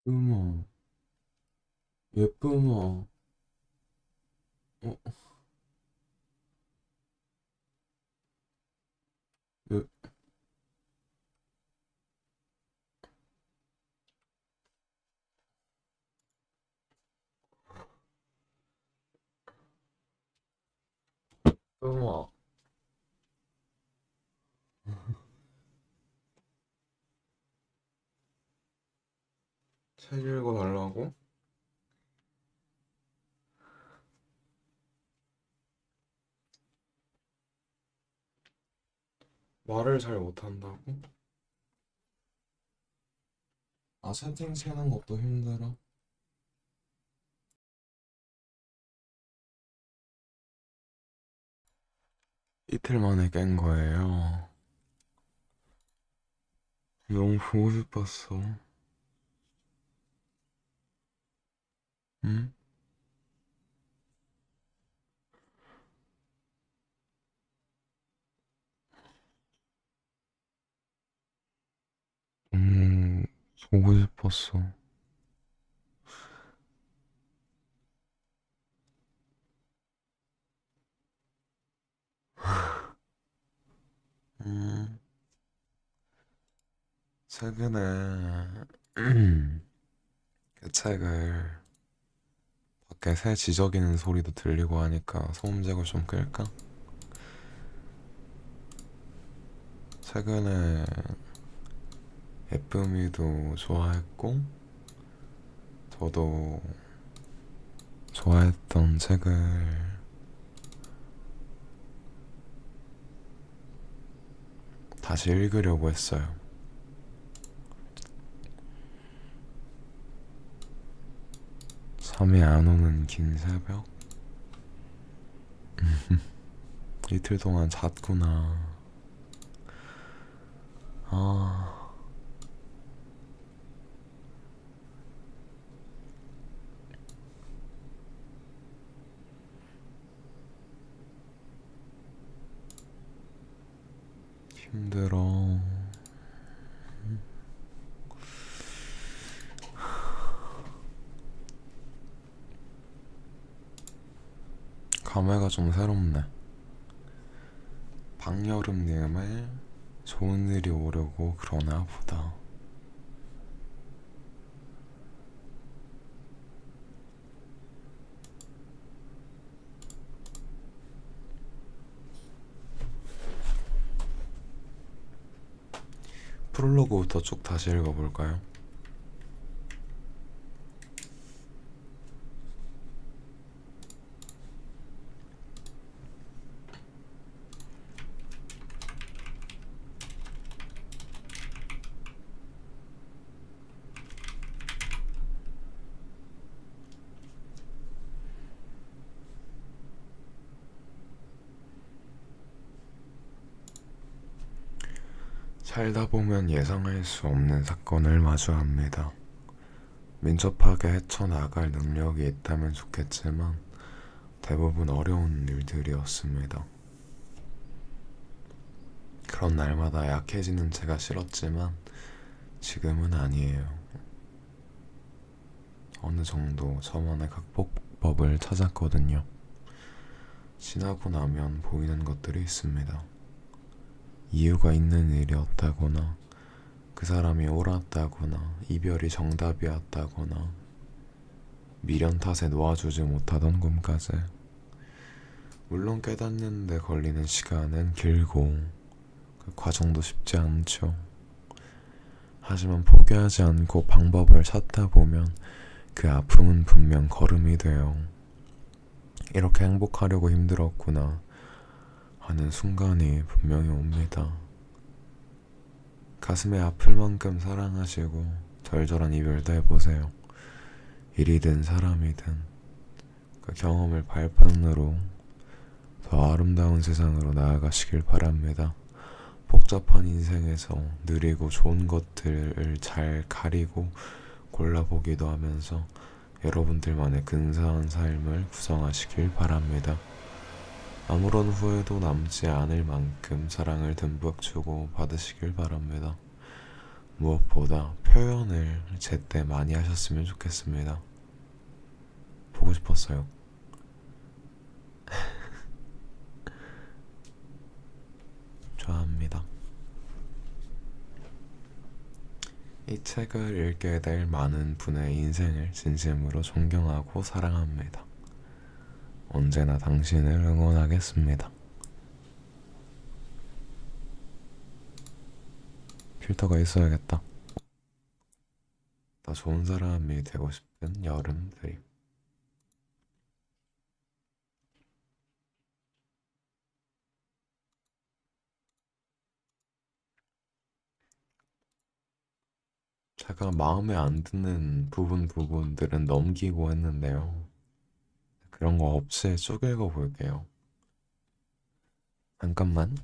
음어, 예쁨어, 어, 예, 음어. 책 읽어달라고? 말을 잘 못한다고? 아, 채팅 치는 것도 힘들어? 이틀 만에 깬 거예요. 너무 보고 싶었어. 응? '음, 보고 싶었어.' 음, 최근에 그 책을 밖에 새 지저귀는 소리도 들리고 하니까 소음 제거 좀 끌까? 최근에 예쁨이도 좋아했고 저도 좋아했던 책을 다시 읽으려고 했어요. 잠이 안 오는 긴 새벽? 이틀 동안 잤구나. 아, 힘들어. 감회가 좀 새롭네. 박여름님의 좋은 일이 오려고 그러나 보다. 프롤로그부터 쭉 다시 읽어볼까요? 살다 보면 예상할 수 없는 사건을 마주합니다. 민첩하게 헤쳐나갈 능력이 있다면 좋겠지만 대부분 어려운 일들이었습니다. 그런 날마다 약해지는 제가 싫었지만 지금은 아니에요. 어느 정도 저만의 극복법을 찾았거든요. 지나고 나면 보이는 것들이 있습니다. 이유가 있는 일이었다거나, 그 사람이 옳았다거나, 이별이 정답이었다거나, 미련 탓에 놓아주지 못하던 꿈까지. 물론 깨닫는데 걸리는 시간은 길고, 그 과정도 쉽지 않죠. 하지만 포기하지 않고 방법을 찾다 보면 그 아픔은 분명 걸음이 돼요. 이렇게 행복하려고 힘들었구나 하는 순간이 분명히 옵니다. 가슴에 아플 만큼 사랑하시고 절절한 이별도 해보세요. 일이든 사람이든 그 경험을 발판으로 더 아름다운 세상으로 나아가시길 바랍니다. 복잡한 인생에서 느리고 좋은 것들을 잘 가리고 골라보기도 하면서 여러분들만의 근사한 삶을 구성하시길 바랍니다. 아무런 후회도 남지 않을 만큼 사랑을 듬뿍 주고 받으시길 바랍니다. 무엇보다 표현을 제때 많이 하셨으면 좋겠습니다. 보고 싶었어요. 좋아합니다. 이 책을 읽게 될 많은 분의 인생을 진심으로 존경하고 사랑합니다. 언제나 당신을 응원하겠습니다. 필터가 있어야겠다. 더 좋은 사람이 되고 싶은 여름 드림. 제가 마음에 안 드는 부분들은 넘기고 했는데요. 그런 거 없이 쭉 읽어볼게요. 잠깐만.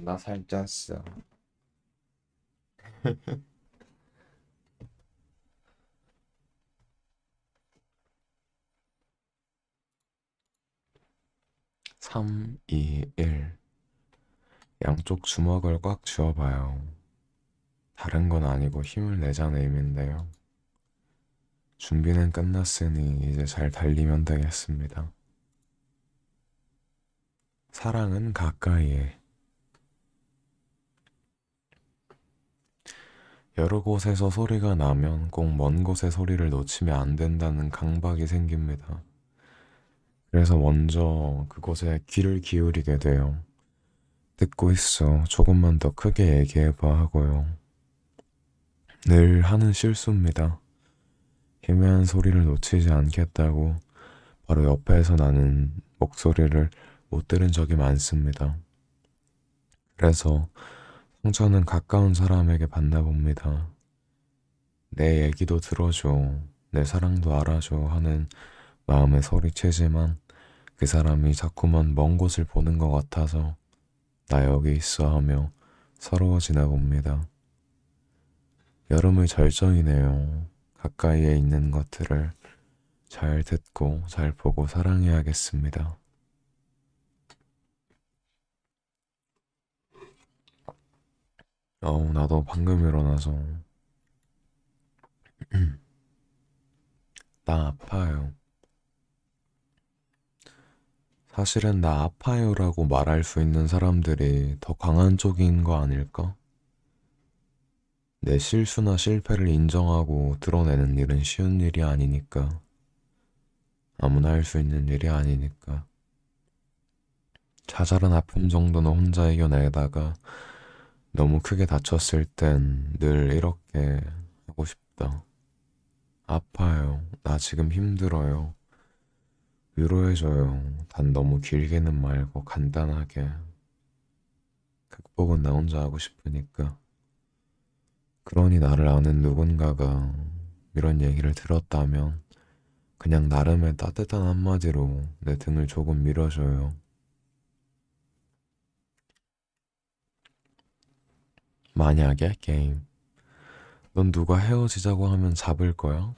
なされちゃっすよ。 3, 2, 1. 양쪽 주먹을 꽉 쥐어봐요. 다른 건 아니고 힘을 내자는 의미인데요. 준비는 끝났으니 이제 잘 달리면 되겠습니다. 사랑은 가까이에. 여러 곳에서 소리가 나면 꼭 먼 곳의 소리를 놓치면 안 된다는 강박이 생깁니다. 그래서 먼저 그곳에 귀를 기울이게 돼요. 듣고 있어. 조금만 더 크게 얘기해봐 하고요. 늘 하는 실수입니다. 희미한 소리를 놓치지 않겠다고 바로 옆에서 나는 목소리를 못 들은 적이 많습니다. 그래서 상처는 가까운 사람에게 받나 봅니다. 내 얘기도 들어줘, 내 사랑도 알아줘 하는 마음에 소리치지만 그 사람이 자꾸만 먼 곳을 보는 것 같아서 나 여기 있어 하며 서러워지나 봅니다. 여름의 절정이네요. 가까이에 있는 것들을 잘 듣고 잘 보고 사랑해야겠습니다. 나도 방금 일어나서 나 아파요. 사실은 나 아파요라고 말할 수 있는 사람들이 더 강한 쪽인 거 아닐까? 내 실수나 실패를 인정하고 드러내는 일은 쉬운 일이 아니니까. 아무나 할 수 있는 일이 아니니까. 자잘한 아픔 정도는 혼자 이겨내다가 너무 크게 다쳤을 땐 늘 이렇게 하고 싶다. 아파요. 나 지금 힘들어요. 위로해줘요. 단 너무 길게는 말고 간단하게. 극복은 나 혼자 하고 싶으니까. 그러니 나를 아는 누군가가 이런 얘기를 들었다면 그냥 나름의 따뜻한 한마디로 내 등을 조금 밀어줘요. 만약에 게임. 넌 누가 헤어지자고 하면 잡을 거야?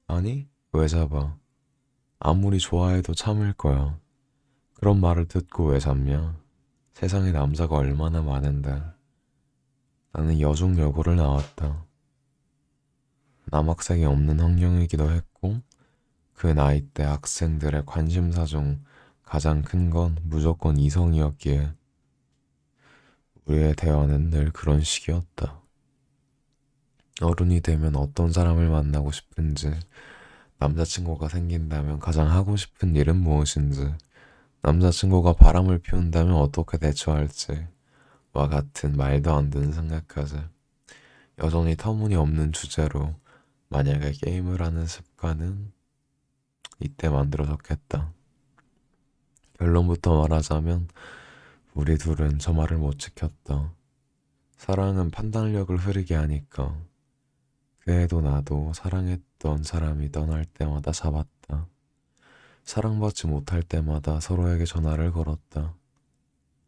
아니? 왜 잡아? 아무리 좋아해도 참을 거야. 그런 말을 듣고 왜 잡냐? 세상에 남자가 얼마나 많은데. 나는 여중여고를 나왔다. 남학생이 없는 환경이기도 했고, 그 나이 때 학생들의 관심사 중 가장 큰 건 무조건 이성이었기에 우리의 대화는 늘 그런 식이었다. 어른이 되면 어떤 사람을 만나고 싶은지, 남자친구가 생긴다면 가장 하고 싶은 일은 무엇인지, 남자친구가 바람을 피운다면 어떻게 대처할지, 와 같은 말도 안 되는 생각까지 여전히 터무니없는 주제로 만약에 게임을 하는 습관은 이때 만들어졌겠다. 결론부터 말하자면 우리 둘은 저 말을 못 지켰다. 사랑은 판단력을 흐리게 하니까 그 애도 나도 사랑했던 사람이 떠날 때마다 잡았다. 사랑받지 못할 때마다 서로에게 전화를 걸었다.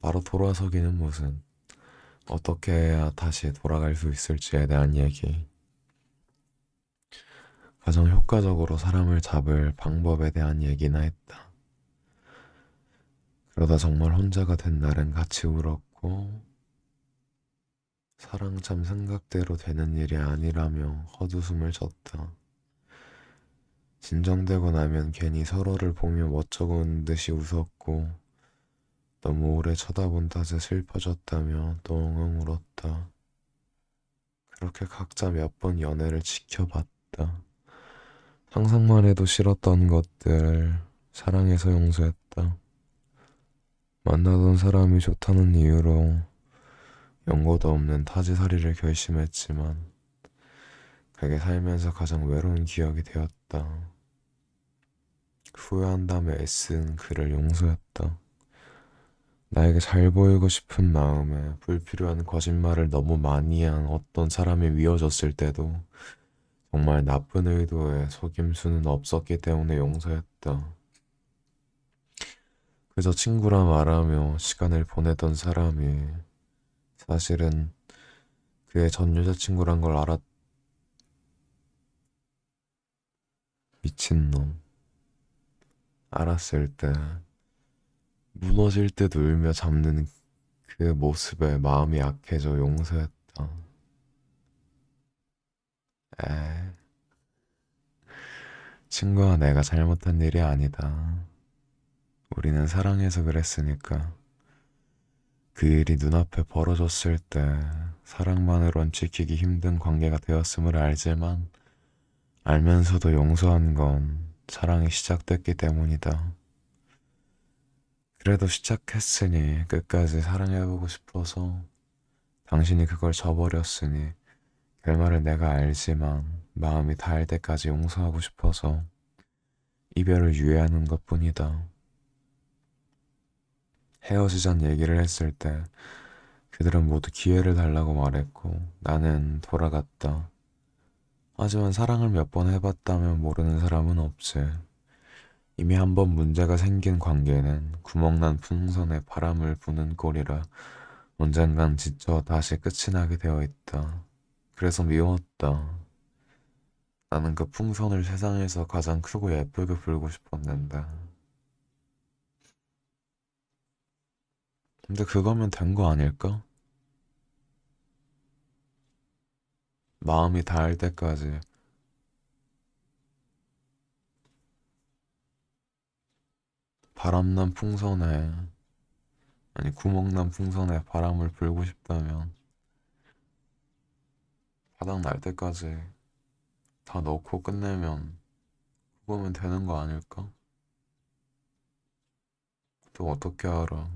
바로 돌아서기는 무슨, 어떻게 해야 다시 돌아갈 수 있을지에 대한 얘기. 가장 효과적으로 사람을 잡을 방법에 대한 얘기나 했다. 그러다 정말 혼자가 된 날은 같이 울었고, 사랑 참 생각대로 되는 일이 아니라며 헛웃음을 졌다. 진정되고 나면 괜히 서로를 보며 멋쩍은 듯이 웃었고, 너무 오래 쳐다본 탓에 슬퍼졌다며 또 엉엉 울었다. 그렇게 각자 몇 번 연애를 지켜봤다. 상상만 해도 싫었던 것들 사랑해서 용서했다. 만나던 사람이 좋다는 이유로 연고도 없는 타지살이를 결심했지만 그게 살면서 가장 외로운 기억이 되었다. 후회한 다음에 애쓴 그를 용서했다. 나에게 잘 보이고 싶은 마음에 불필요한 거짓말을 너무 많이 한 어떤 사람이 미워졌을 때도 정말 나쁜 의도에 속임수는 없었기 때문에 용서했다. 그저 친구라 말하며 시간을 보내던 사람이 사실은 그의 전 여자친구란 걸 미친놈. 알았을 때 무너질 듯 울며 잡는 그 모습에 마음이 약해져 용서했다. 에, 친구와 내가 잘못한 일이 아니다. 우리는 사랑해서 그랬으니까. 그 일이 눈앞에 벌어졌을 때 사랑만으론 지키기 힘든 관계가 되었음을 알지만 알면서도 용서한 건 사랑이 시작됐기 때문이다. 그래도 시작했으니 끝까지 사랑해보고 싶어서 당신이 그걸 저버렸으니 결말을 내가 알지만 마음이 닿을 때까지 용서하고 싶어서 이별을 유예하는 것뿐이다. 헤어지잔 얘기를 했을 때 그들은 모두 기회를 달라고 말했고 나는 돌아갔다. 하지만 사랑을 몇 번 해봤다면 모르는 사람은 없지. 이미 한 번 문제가 생긴 관계는 구멍난 풍선에 바람을 부는 꼴이라 언젠간 지쳐 다시 끝이 나게 되어 있다. 그래서 미웠다. 나는 그 풍선을 세상에서 가장 크고 예쁘게 불고 싶었는데. 근데 그거면 된 거 아닐까? 마음이 닿을 때까지 바람난 풍선에, 아니 구멍난 풍선에 바람을 불고 싶다면 바닥 날 때까지 다 넣고 끝내면 그거면 되는 거 아닐까? 또 어떻게 알아?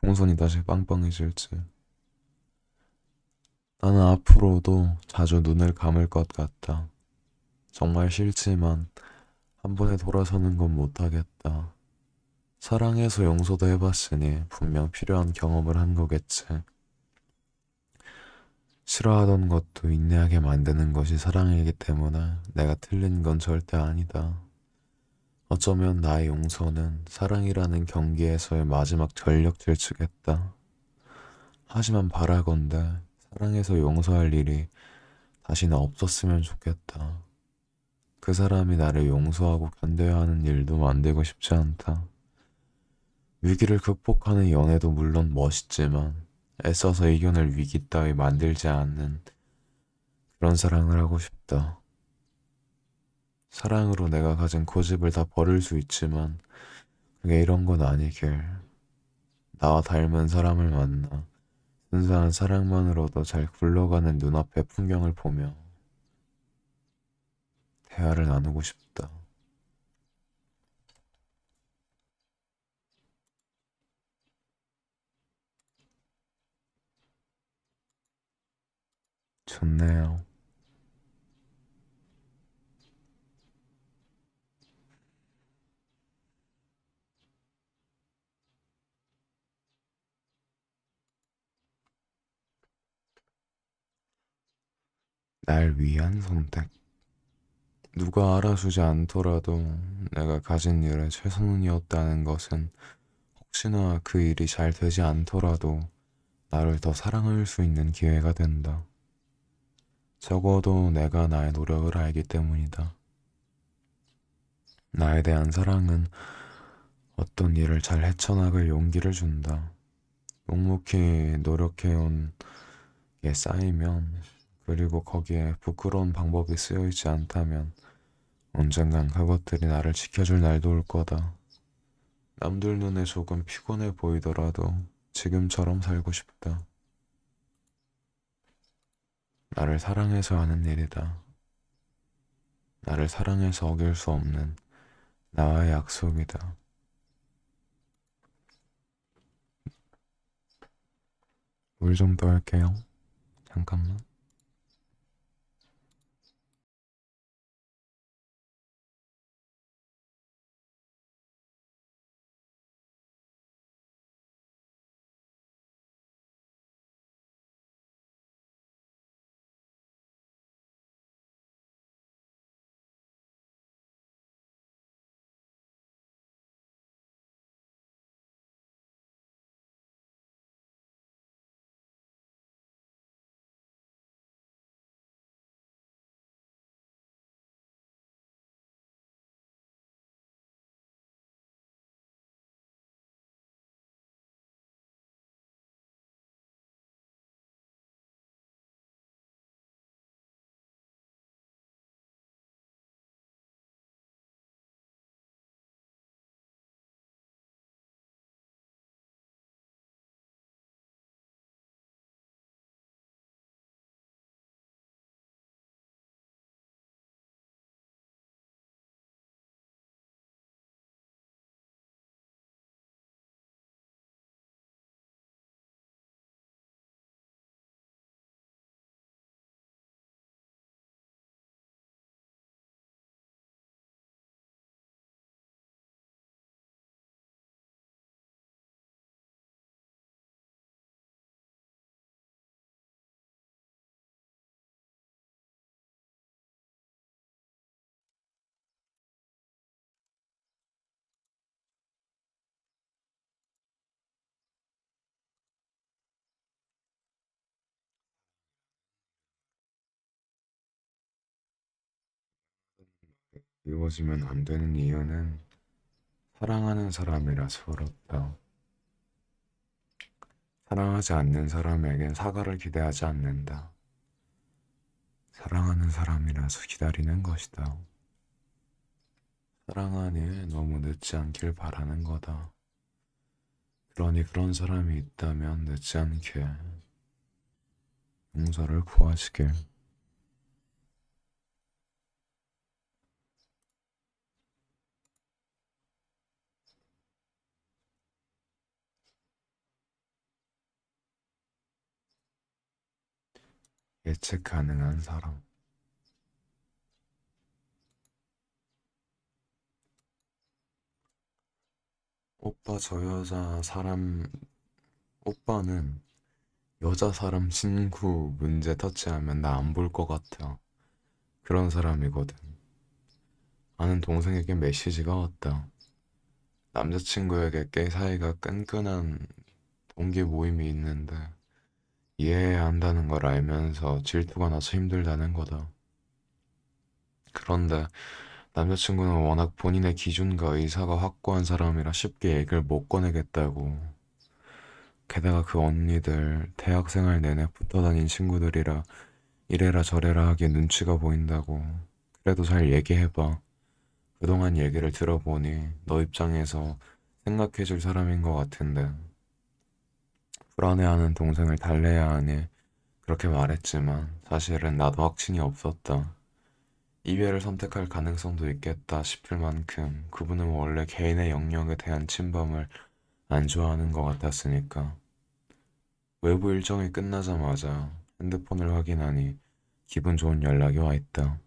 풍선이 다시 빵빵해질지. 나는 앞으로도 자주 눈을 감을 것 같다. 정말 싫지만 한 번에 돌아서는 건 못하겠다. 사랑해서 용서도 해봤으니 분명 필요한 경험을 한 거겠지. 싫어하던 것도 인내하게 만드는 것이 사랑이기 때문에 내가 틀린 건 절대 아니다. 어쩌면 나의 용서는 사랑이라는 경기에서의 마지막 전력 질주겠다. 하지만 바라건대 사랑해서 용서할 일이 다시는 없었으면 좋겠다. 그 사람이 나를 용서하고 견뎌야 하는 일도 만들고 싶지 않다. 위기를 극복하는 연애도 물론 멋있지만 애써서 이겨낼 위기 따위 만들지 않는 그런 사랑을 하고 싶다. 사랑으로 내가 가진 고집을 다 버릴 수 있지만 그게 이런 건 아니길. 나와 닮은 사람을 만나 순수한 사랑만으로도 잘 굴러가는 눈앞의 풍경을 보며 대화를 나누고 싶다. 좋네요. 날 위한 선택. 누가 알아주지 않더라도 내가 가진 일에 최선이었다는 것은 혹시나 그 일이 잘 되지 않더라도 나를 더 사랑할 수 있는 기회가 된다. 적어도 내가 나의 노력을 알기 때문이다. 나에 대한 사랑은 어떤 일을 잘 헤쳐나갈 용기를 준다. 묵묵히 노력해온 게 쌓이면, 그리고 거기에 부끄러운 방법이 쓰여 있지 않다면 언젠간 그것들이 나를 지켜줄 날도 올 거다. 남들 눈에 조금 피곤해 보이더라도 지금처럼 살고 싶다. 나를 사랑해서 하는 일이다. 나를 사랑해서 어길 수 없는 나와의 약속이다. 물 좀 더 할게요. 잠깐만. 이루어지면 안 되는 이유는 사랑하는 사람이라서 그렇다. 사랑하지 않는 사람에겐 사과를 기대하지 않는다. 사랑하는 사람이라서 기다리는 것이다. 사랑하니 너무 늦지 않길 바라는 거다. 그러니 그런 사람이 있다면 늦지 않게 용서를 구하시길. 예측 가능한 사람. 오빠 저 여자 사람, 오빠는 여자 사람 친구 문제 터치하면 나 안 볼 것 같아. 그런 사람이거든. 아는 동생에게 메시지가 왔다. 남자친구에게 꽤 사이가 끈끈한 동기 모임이 있는데 이해해야 한다는 걸 알면서 질투가 나서 힘들다는 거다. 그런데 남자친구는 워낙 본인의 기준과 의사가 확고한 사람이라 쉽게 얘기를 못 꺼내겠다고. 게다가 그 언니들 대학생활 내내 붙어 다닌 친구들이라 이래라 저래라 하기에 눈치가 보인다고. 그래도 잘 얘기해봐. 그동안 얘기를 들어보니 너 입장에서 생각해줄 사람인 것 같은데. 불안해하는 동생을 달래야 하니 그렇게 말했지만 사실은 나도 확신이 없었다. 이별을 선택할 가능성도 있겠다 싶을 만큼 그분은 원래 개인의 영역에 대한 침범을 안 좋아하는 것 같았으니까. 외부 일정이 끝나자마자 핸드폰을 확인하니 기분 좋은 연락이 와 있다.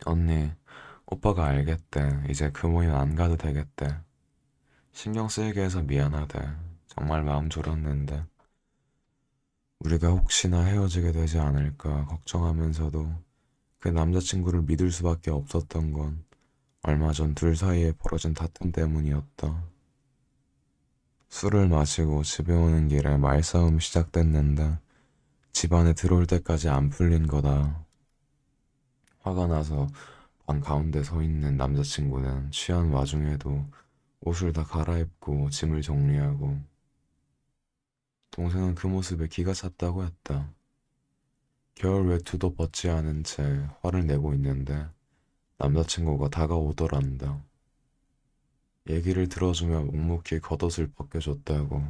언니, 오빠가 알겠대. 이제 그 모임 안 가도 되겠대. 신경 쓰이게 해서 미안하대. 정말 마음 졸였는데. 우리가 혹시나 헤어지게 되지 않을까 걱정하면서도 그 남자친구를 믿을 수밖에 없었던 건 얼마 전 둘 사이에 벌어진 다툼 때문이었다. 술을 마시고 집에 오는 길에 말싸움이 시작됐는데 집 안에 들어올 때까지 안 풀린 거다. 화가 나서 방 가운데 서 있는 남자친구는 취한 와중에도 옷을 다 갈아입고 짐을 정리하고 동생은 그 모습에 기가 찼다고 했다. 겨울 외투도 벗지 않은 채 화를 내고 있는데 남자친구가 다가오더란다. 얘기를 들어주며 묵묵히 겉옷을 벗겨줬다고.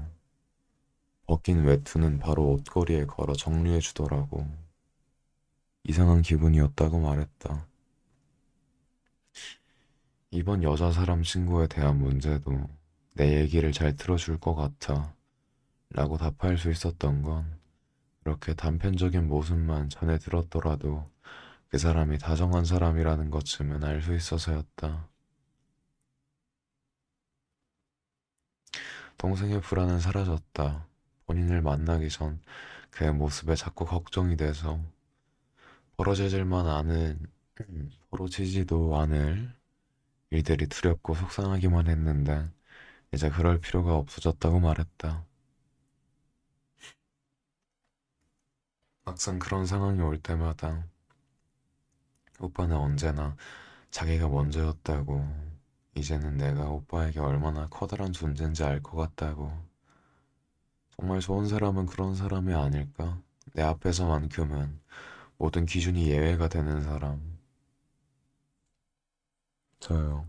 벗긴 외투는 바로 옷걸이에 걸어 정리해주더라고. 이상한 기분이었다고 말했다. 이번 여자 사람 친구에 대한 문제도 내 얘기를 잘 들어줄 것 같아 라고 답할 수 있었던 건 그렇게 단편적인 모습만 전해 들었더라도 그 사람이 다정한 사람이라는 것쯤은 알 수 있어서였다. 동생의 불안은 사라졌다. 본인을 만나기 전 그의 모습에 자꾸 걱정이 돼서 벌어지질만 않은, 벌어지지도 않을 일들이 두렵고 속상하기만 했는데 이제 그럴 필요가 없어졌다고 말했다. 막상 그런 상황이 올 때마다 오빠는 언제나 자기가 먼저였다고, 이제는 내가 오빠에게 얼마나 커다란 존재인지 알 것 같다고. 정말 좋은 사람은 그런 사람이 아닐까? 내 앞에서만큼은 모든 기준이 예외가 되는 사람. 저요.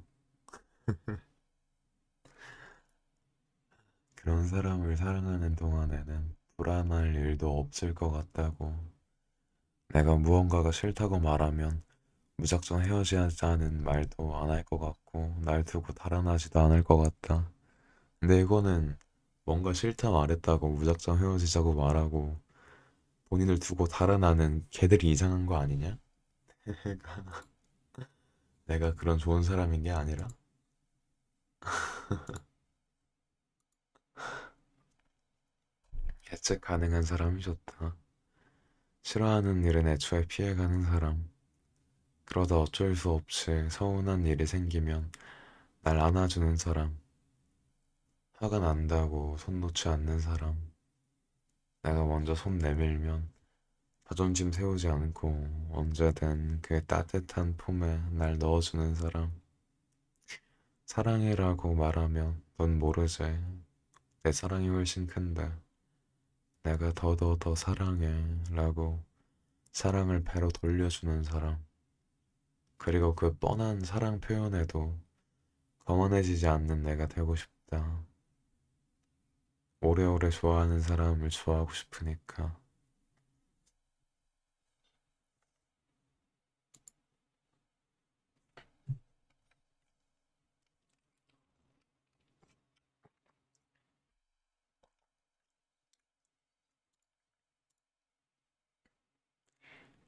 그런 사람을 사랑하는 동안에는 불안할 일도 없을 것 같다고. 내가 무언가가 싫다고 말하면 무작정 헤어지자는 말도 안 할 것 같고, 날 두고 달아나지도 않을 것 같다. 근데 이거는 뭔가 싫다 말했다고 무작정 헤어지자고 말하고 본인을 두고 달아나는 걔들이 이상한 거 아니냐? 내가 그런 좋은 사람인 게 아니라 예측 가능한 사람이 좋다. 싫어하는 일은 애초에 피해가는 사람. 그러다 어쩔 수 없이 서운한 일이 생기면 날 안아주는 사람. 화가 난다고 손 놓지 않는 사람. 내가 먼저 손 내밀면 자존심 세우지 않고 언제든 그 따뜻한 품에 날 넣어주는 사람. 사랑해라고 말하면 넌 모르지. 내 사랑이 훨씬 큰데 내가 더 사랑해 라고 사랑을 배로 돌려주는 사람. 그리고 그 뻔한 사랑 표현에도 거만해지지 않는 내가 되고 싶다. 오래오래 좋아하는 사람을 좋아하고 싶으니까.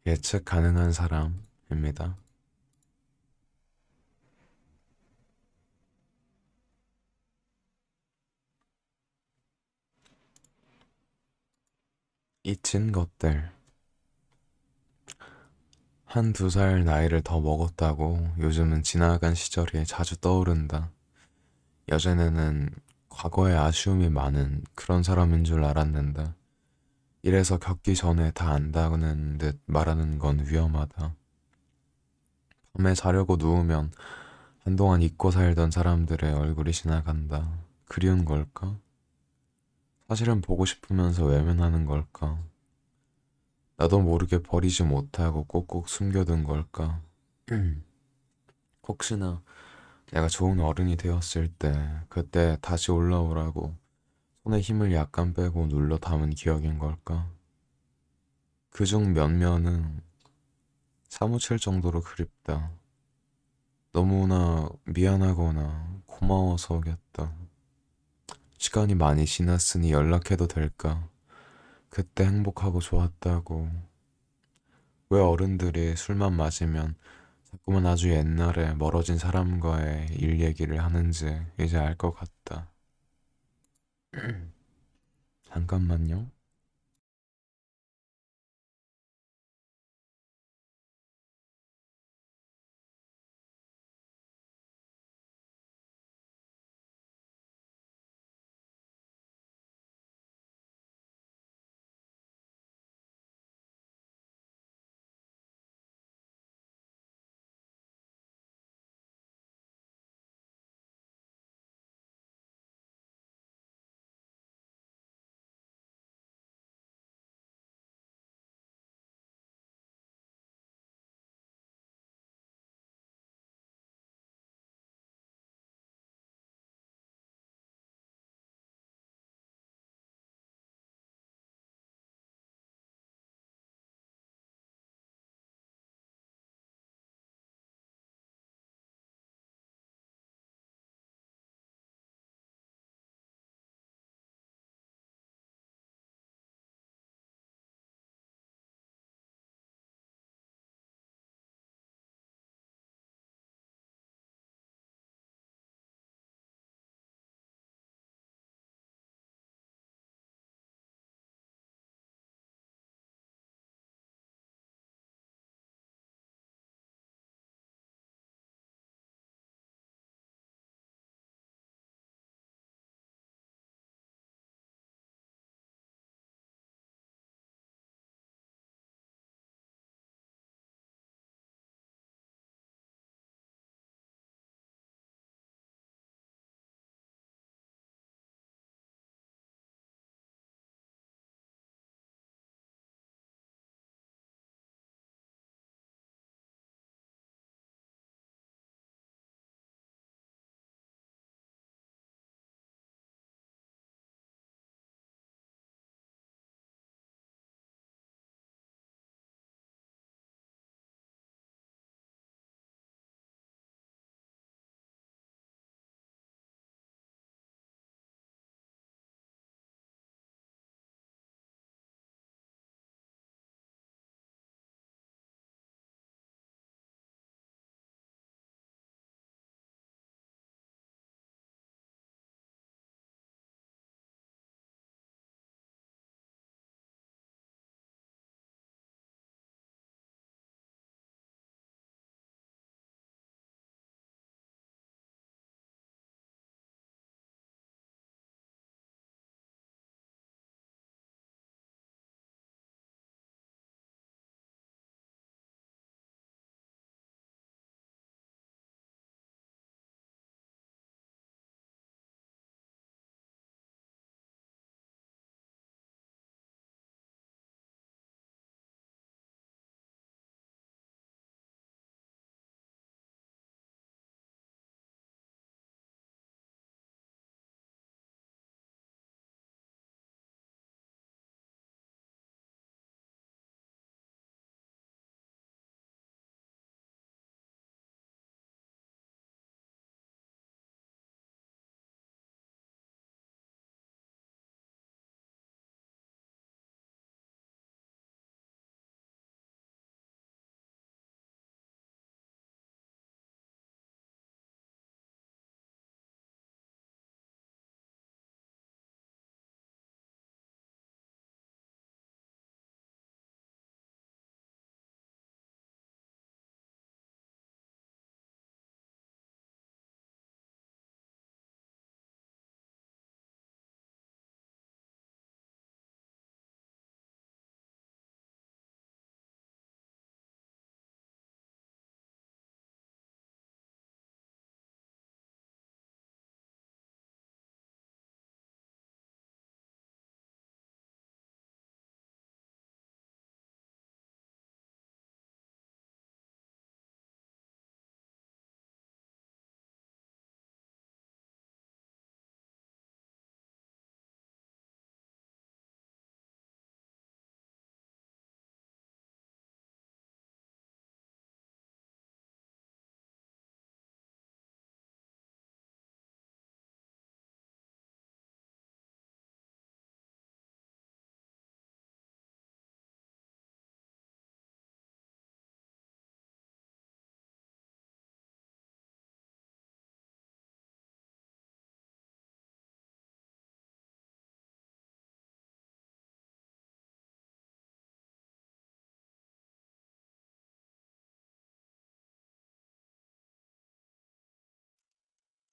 예측 가능한 사람입니다. 잊힌 것들. 한두 살 나이를 더 먹었다고 요즘은 지나간 시절이 자주 떠오른다. 여전에는 과거에 아쉬움이 많은 그런 사람인 줄 알았는데, 이래서 겪기 전에 다 안다는 듯 말하는 건 위험하다. 밤에 자려고 누우면 한동안 잊고 살던 사람들의 얼굴이 지나간다. 그리운 걸까? 사실은 보고 싶으면서 외면하는 걸까? 나도 모르게 버리지 못하고 꼭꼭 숨겨둔 걸까? 혹시나 내가 좋은 어른이 되었을 때, 그때 다시 올라오라고 손에 힘을 약간 빼고 눌러 담은 기억인 걸까? 그중 몇몇은 사무칠 정도로 그립다. 너무나 미안하거나 고마워서겠다. 시간이 많이 지났으니 연락해도 될까? 그때 행복하고 좋았다고. 왜 어른들이 술만 마시면 자꾸만 아주 옛날에 멀어진 사람과의 일 얘기를 하는지 이제 알 것 같다. 잠깐만요.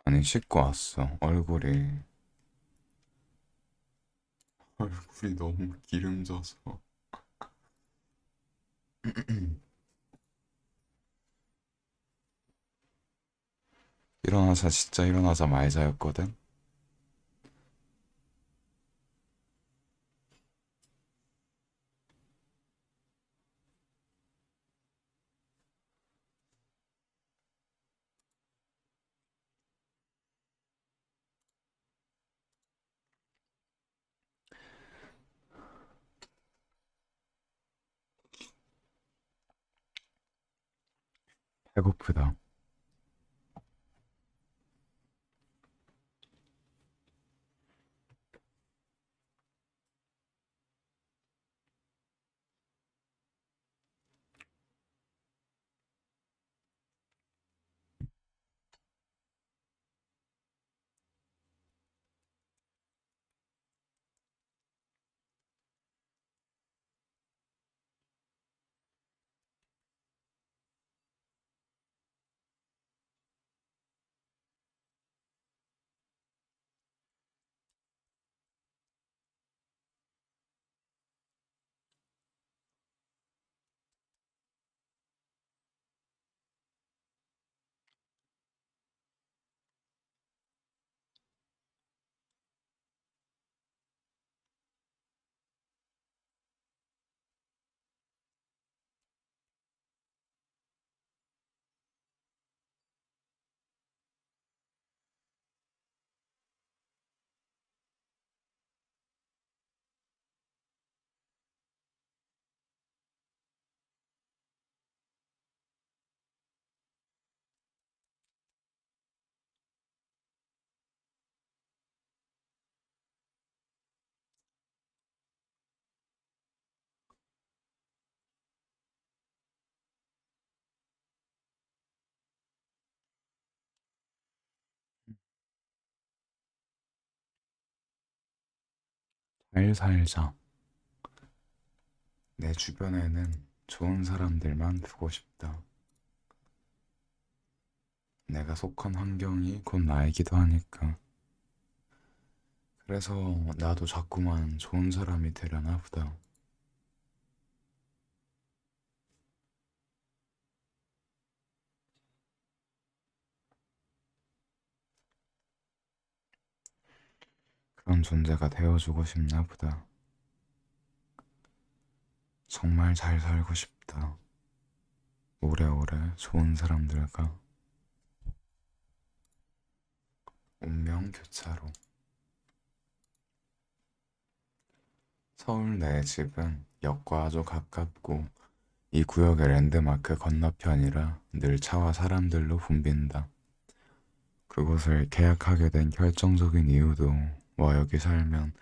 아니, 씻고 왔어. 얼굴이 너무 기름져서. 진짜 일어나자 말자였거든? 배고프다. 잘 살자. 내 주변에는 좋은 사람들만 두고 싶다. 내가 속한 환경이 곧 나이기도 하니까. 그래서 나도 자꾸만 좋은 사람이 되려나 보다. 그런 존재가 되어주고 싶나 보다. 정말 잘 살고 싶다. 오래오래 좋은 사람들과 운명 교차로. 서울 내 집은 역과 아주 가깝고 이 구역의 랜드마크 건너편이라 늘 차와 사람들로 붐빈다. 그곳을 계약하게 된 결정적인 이유도 여기 살면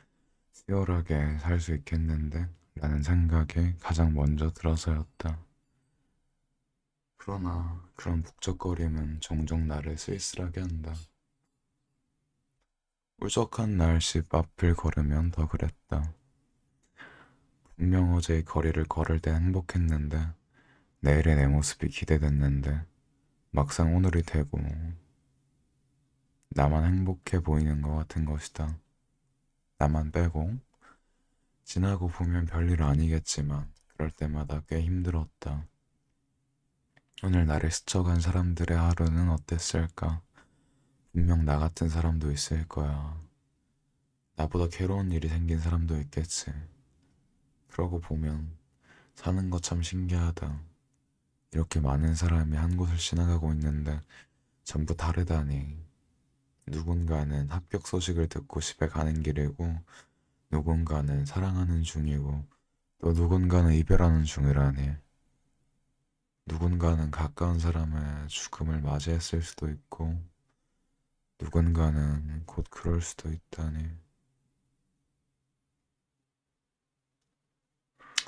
수월하게 살 수 있겠는데 라는 생각이 가장 먼저 들어서였다. 그러나 그런 북적거림은 종종 나를 쓸쓸하게 한다. 울적한 날씨 앞을 걸으면 더 그랬다. 분명 어제 이 거리를 걸을 때 행복했는데 내일의 내 모습이 기대됐는데 막상 오늘이 되고 나만 행복해 보이는 것 같은 것이다. 나만 빼고 지나고 보면 별일 아니겠지만 그럴 때마다 꽤 힘들었다. 오늘 나를 스쳐간 사람들의 하루는 어땠을까? 분명 나 같은 사람도 있을 거야. 나보다 괴로운 일이 생긴 사람도 있겠지. 그러고 보면 사는 거 참 신기하다. 이렇게 많은 사람이 한 곳을 지나가고 있는데 전부 다르다니. 누군가는 합격 소식을 듣고 집에 가는 길이고, 누군가는 사랑하는 중이고, 또 누군가는 이별하는 중이라니. 누군가는 가까운 사람의 죽음을 맞이했을 수도 있고, 누군가는 곧 그럴 수도 있다니.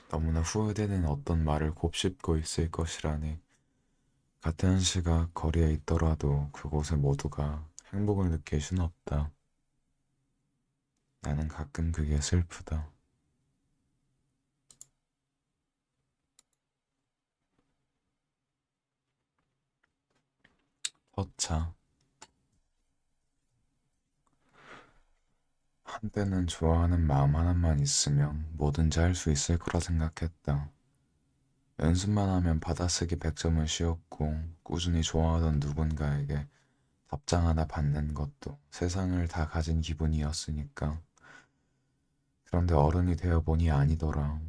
너무나 후회되는 어떤 말을 곱씹고 있을 것이라니. 같은 시각 거리에 있더라도 그곳에 모두가 행복을 느낄 순 없다. 나는 가끔 그게 슬프다. 터차. 한때는 좋아하는 마음 하나만 있으면 뭐든지 할 수 있을 거라 생각했다. 연습만 하면 받아쓰기 100점을 씌웠고 꾸준히 좋아하던 누군가에게 답장 하나 받는 것도 세상을 다 가진 기분이었으니까. 그런데 어른이 되어 보니 아니더라.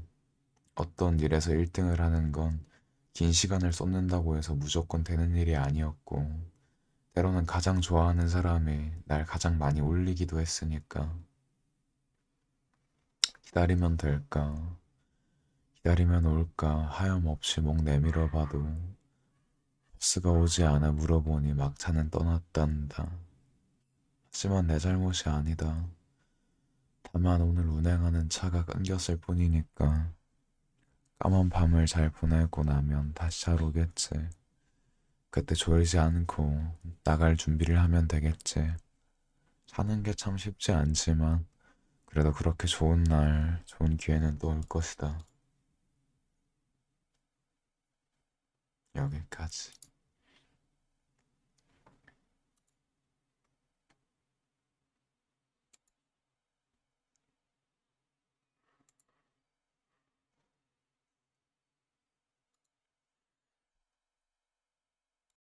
어떤 일에서 1등을 하는 건 긴 시간을 쏟는다고 해서 무조건 되는 일이 아니었고, 때로는 가장 좋아하는 사람이 날 가장 많이 울리기도 했으니까. 기다리면 될까? 기다리면 올까? 하염없이 목 내밀어 봐도 버스가 오지 않아 물어보니 막차는 떠났단다. 하지만 내 잘못이 아니다. 다만 오늘 운행하는 차가 끊겼을 뿐이니까. 까만 밤을 잘 보내고 나면 다시 잘 오겠지. 그때 졸지 않고 나갈 준비를 하면 되겠지. 사는 게 참 쉽지 않지만 그래도 그렇게 좋은 날, 좋은 기회는 또 올 것이다. 여기까지.